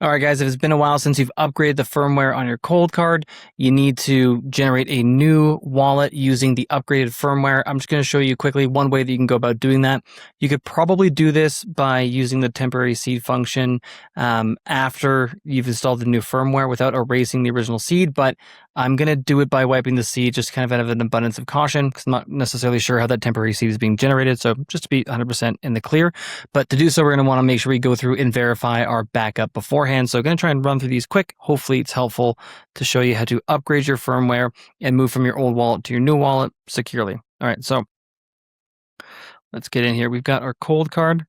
All right, guys, if it's been a while since you've upgraded the firmware on your Coldcard, you need to generate a new wallet using the upgraded firmware. I'm just going to show you quickly one way that you can go about doing that. You could probably do this by using the temporary seed function after you've installed the new firmware without erasing the original seed, but I'm going to do it by wiping the seed just kind of out of an abundance of caution because I'm not necessarily sure how that temporary seed is being generated, so just to be 100% in the clear. But to do so, we're going to want to make sure we go through and verify our backup beforehand. So I'm going to try and run through these quick. Hopefully it's helpful to show you how to upgrade your firmware and move from your old wallet to your new wallet securely. All right, so let's get in here. We've got our Coldcard.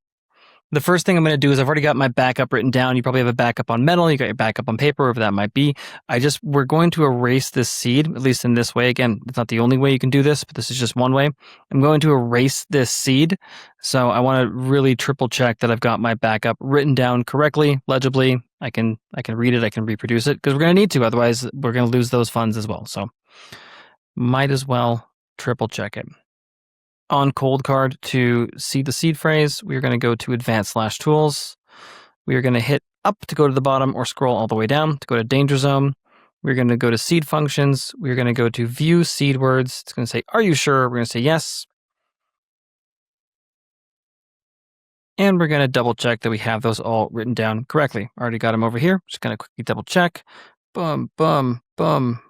The first thing I'm going to do is I've already got my backup written down. You probably have a backup on metal. You got your backup on paper, whatever that might be. We're going to erase this seed, at least in this way. Again, it's not the only way you can do this, but this is just one way. I'm going to erase this seed. So I want to really triple check that I've got my backup written down correctly, legibly. I can read it. I can reproduce it because we're going to need to. Otherwise, we're going to lose those funds as well. So might as well triple check it. On Coldcard, to see the seed phrase, we're going to go to Advanced/Tools. We are going to hit up to go to the bottom or scroll all the way down to go to Danger Zone. We're going to go to Seed Functions. We're going to go to View Seed Words. It's going to say, are you sure? We're going to say yes. And we're going to double check that we have those all written down correctly. Already got them over here. Just going to quickly double check. Boom, boom, boom,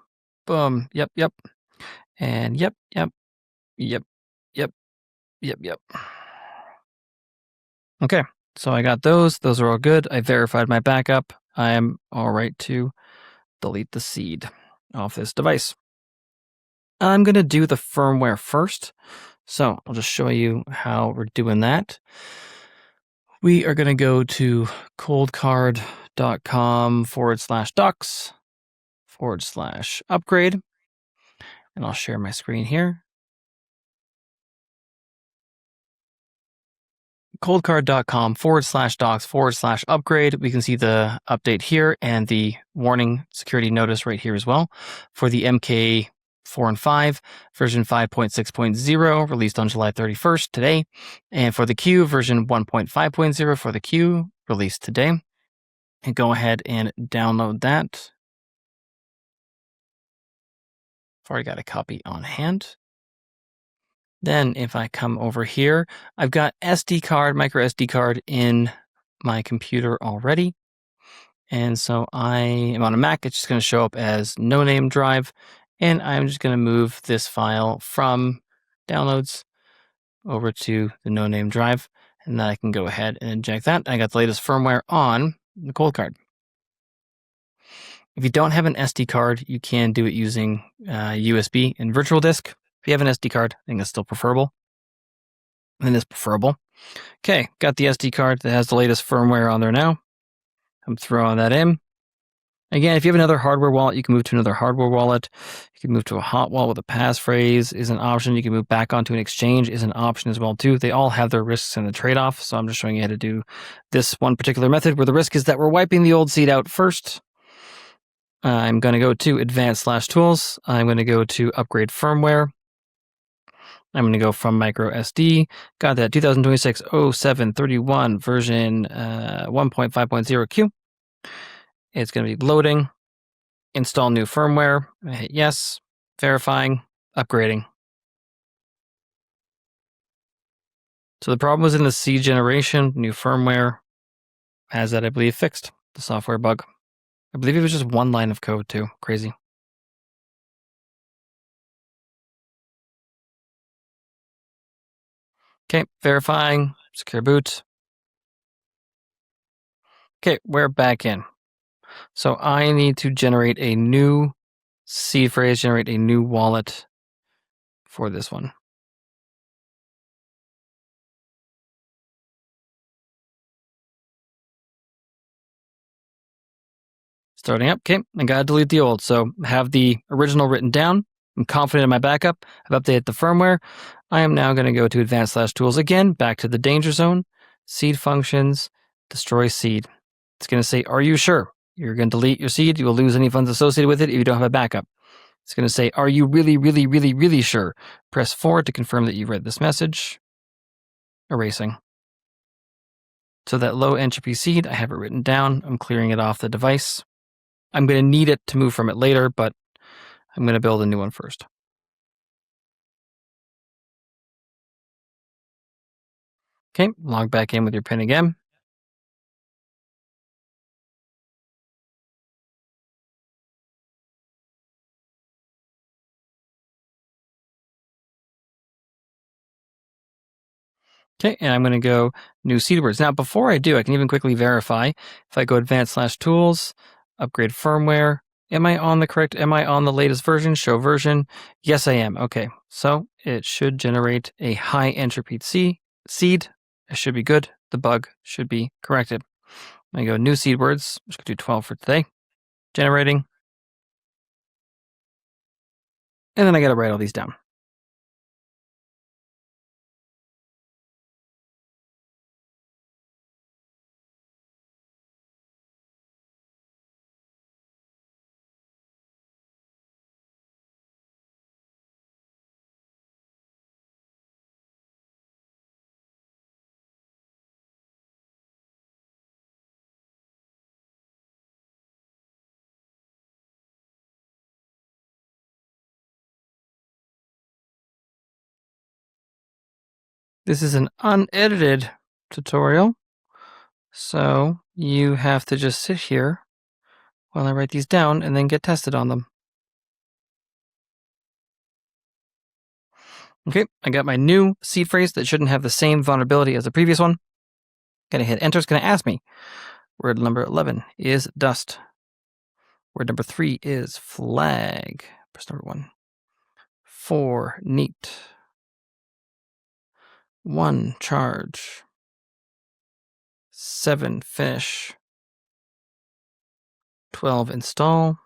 boom. Yep, yep. And yep, yep, yep. Yep. Okay, so I got those. Those are all good. I verified my backup. I am all right to delete the seed off this device. I'm going to do the firmware first. So I'll just show you how we're doing that. We are going to go to coldcard.com/docs/upgrade. And I'll share my screen here. coldcard.com/docs/upgrade. We can see the update here and the warning security notice right here as well for the MK4 and 5 version 5.6.0 released on July 31st today, and for the Q version 1.5.0 for the Q released today. And go ahead and download that. I've already got a copy on hand. Then if I come over here, I've got SD card, micro SD card in my computer already. And so I am on a Mac. It's just going to show up as no name drive. And I'm just going to move this file from downloads over to the no name drive. And then I can go ahead and inject that. I got the latest firmware on the Coldcard. If you don't have an SD card, you can do it using USB and virtual disk. If you have an SD card, I think that's still preferable. And it's preferable. Okay, got the SD card that has the latest firmware on there now. I'm throwing that in. Again, if you have another hardware wallet, you can move to another hardware wallet. You can move to a hot wallet with a passphrase is an option. You can move back onto an exchange is an option as well too. They all have their risks and the trade-off. So I'm just showing you how to do this one particular method where the risk is that we're wiping the old seed out first. I'm going to go to Advanced/Tools. I'm going to go to Upgrade Firmware. I'm going to go from micro SD. Got that 2026-07-31 version 1.5.0 Q. It's going to be loading. Install new firmware. I hit yes. Verifying. Upgrading. So the problem was in the seed generation. New firmware has that, I believe, fixed. The software bug. I believe it was just one line of code too. Crazy. Okay, verifying, secure boot. Okay, we're back in. So I need to generate a new seed phrase, generate a new wallet for this one. Starting up, okay, I gotta delete the old. So have the original written down. I'm confident in my backup. I've updated the firmware. I am now going to go to Advanced/Tools again, back to the danger zone, seed functions, destroy seed. It's going to say, are you sure? You're going to delete your seed. You will lose any funds associated with it if you don't have a backup. It's going to say, are you really sure? Press 4 to confirm that you read this message. Erasing. So that low entropy seed, I have it written down. I'm clearing it off the device. I'm going to need it to move from it later, but I'm going to build a new one first. Okay, log back in with your pin again. Okay, and I'm going to go new seed words. Now, before I do, I can even quickly verify. If I go advanced/tools, upgrade firmware, am I on the latest version, show version? Yes, I am. Okay, so it should generate a high entropy seed. It should be good. The bug should be corrected. I go new seed words. I'm just going to do 12 for today. Generating. And then I got to write all these down. This is an unedited tutorial, so you have to just sit here while I write these down and then get tested on them. Okay, I got my new seed phrase that shouldn't have the same vulnerability as the previous one. Gonna hit enter. It's gonna ask me. Word number 11 is dust. Word number 3 is flag. Press number 1. 4, neat. 1, charge. 7, fish. 12, install.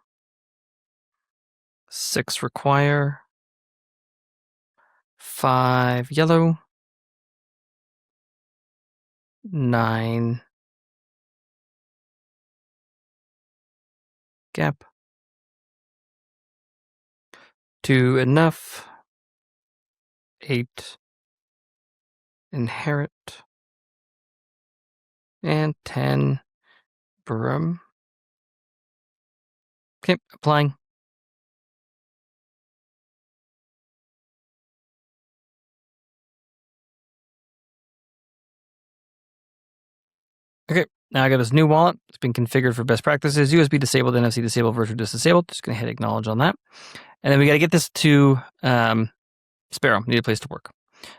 6, require. 5, yellow. 9, gap. 2, enough. 8, inherit. And 10, brum. Okay, applying. Okay, now I got this new wallet. It's been configured for best practices. USB disabled, NFC disabled, virtual disk disabled. Just going to hit acknowledge on that. And then we got to get this to Sparrow. Need a place to work.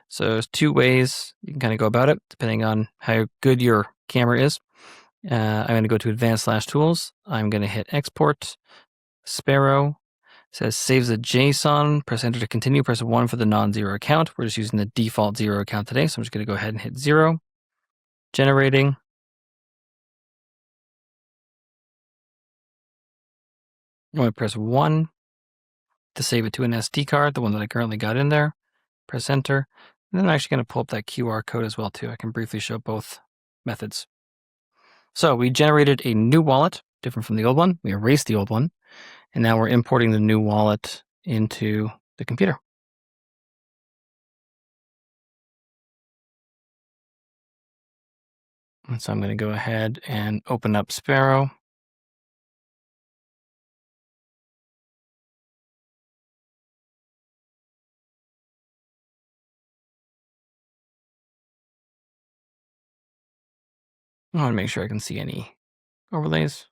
So there's 2 ways you can kind of go about it, depending on how good your camera is. I'm going to go to advanced/tools. I'm going to hit export. Sparrow. It says saves the JSON. Press enter to continue. Press 1 for the non-zero account. We're just using the default 0 account today. So I'm just going to go ahead and hit 0. Generating. I'm going to press 1 to save it to an SD card, the one that I currently got in there. Press enter. And then I'm actually going to pull up that QR code as well too. I can briefly show both methods. So we generated a new wallet, different from the old one. We erased the old one. And now we're importing the new wallet into the computer. And so I'm going to go ahead and open up Sparrow. I want to make sure I can see any overlays.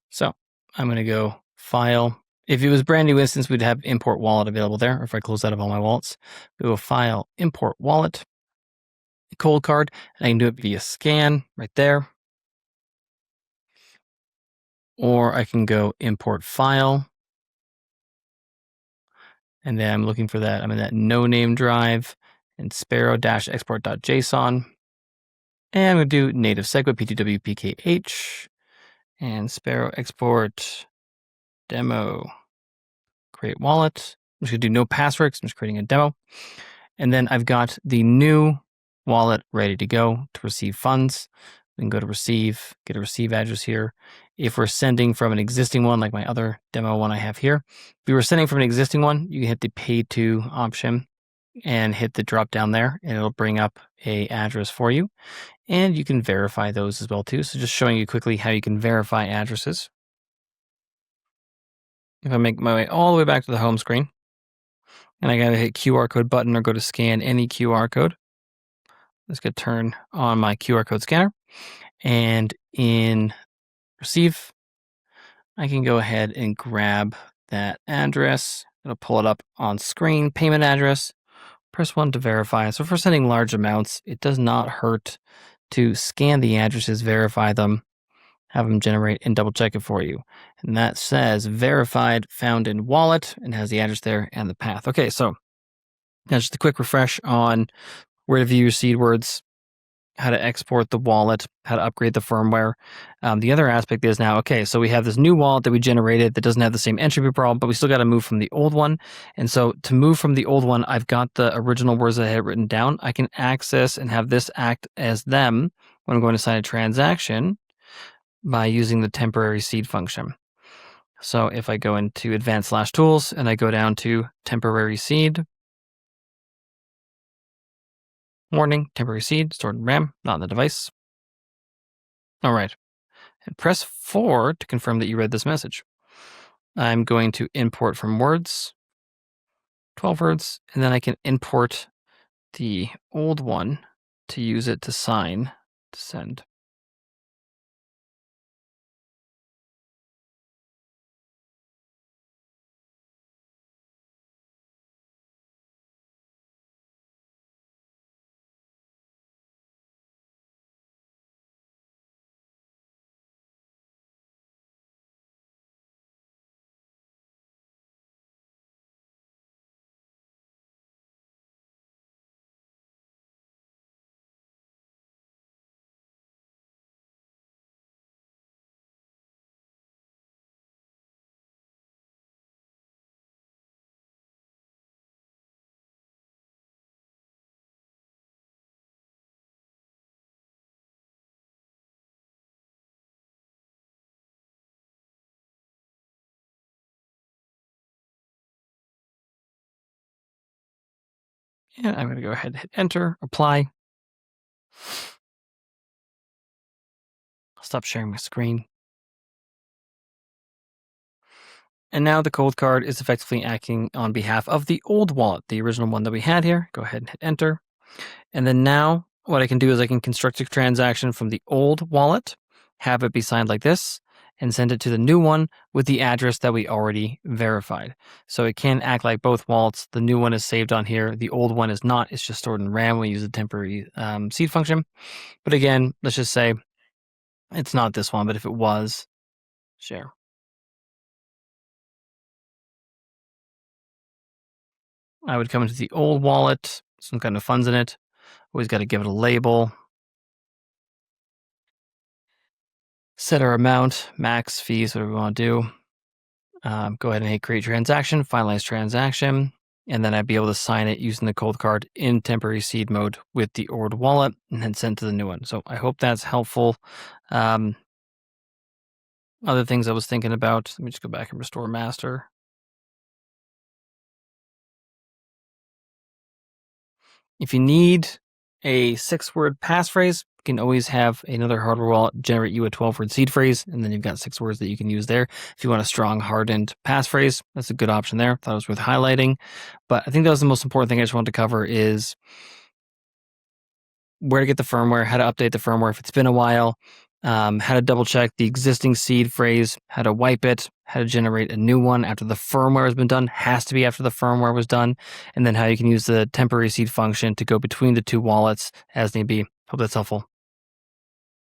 So I'm going to go File. If it was brand new instance, we'd have import wallet available there. Or if I close out of all my wallets, we go File, import wallet, Coldcard, and I can do it via scan right there. Or I can go import file. And then I'm looking for that. I'm in that no name drive and sparrow-export.json. And I'm going to do native segue ptwpkh and sparrow export demo. Create wallet. I'm just going to do no password because I'm just creating a demo. And then I've got the new wallet ready to go to receive funds. We can go to receive, get a receive address here. If we're sending from an existing one, like my other demo one I have here, if we were sending from an existing one, you can hit the pay to option. and hit the drop down there, and it'll bring up a address for you. And you can verify those as well too. So just showing you quickly how you can verify addresses. If I make my way all the way back to the home screen, and I gotta hit QR code button or go to scan any QR code. Let's go turn on my QR code scanner, and in receive, I can go ahead and grab that address. It'll pull it up on screen, payment address. Press 1 to verify. So for sending large amounts, it does not hurt to scan the addresses, verify them, have them generate and double check it for you. And that says verified, found in wallet, and has the address there and the path. Okay, so now just a quick refresh on where to view your seed words, how to export the wallet, how to upgrade the firmware. The other aspect is now, okay, so we have this new wallet that we generated that doesn't have the same entropy problem, but we still got to move from the old one. And so to move from the old one, I've got the original words that I had written down. I can access and have this act as them when I'm going to sign a transaction by using the temporary seed function. So if I go into advanced/tools and I go down to temporary seed, warning, temporary seed, stored in RAM, not in the device. All right. And press 4 to confirm that you read this message. I'm going to import from words, 12 words, and then I can import the old one to use it to sign, to send. And I'm going to go ahead and hit enter, apply. I'll stop sharing my screen. And now the Coldcard is effectively acting on behalf of the old wallet, the original one that we had here. Go ahead and hit enter. And then now what I can do is I can construct a transaction from the old wallet, have it be signed like this, and send it to the new one with the address that we already verified. So it can act like both wallets. The new one is saved on here. The old one is not. It's just stored in RAM. We use the temporary seed function. But again, let's just say it's not this one, but if it was, share. I would come into the old wallet, some kind of funds in it. Always got to give it a label. Set our amount, max fees, whatever we want to do. Go ahead and hit create transaction, finalize transaction, and then I'd be able to sign it using the Coldcard in temporary seed mode with the old wallet and then send to the new one. So I hope that's helpful. Other things I was thinking about, let me just go back and restore master. If you need a 6-word passphrase, you can always have another hardware wallet generate you a 12-word seed phrase, and then you've got 6 words that you can use there. If you want a strong, hardened passphrase, that's a good option there. Thought it was worth highlighting. But I think that was the most important thing I just wanted to cover is where to get the firmware, how to update the firmware if it's been a while, how to double check the existing seed phrase, how to wipe it, how to generate a new one after the firmware has been done, has to be after the firmware was done, and then how you can use the temporary seed function to go between the two wallets as need be. Hope that's helpful.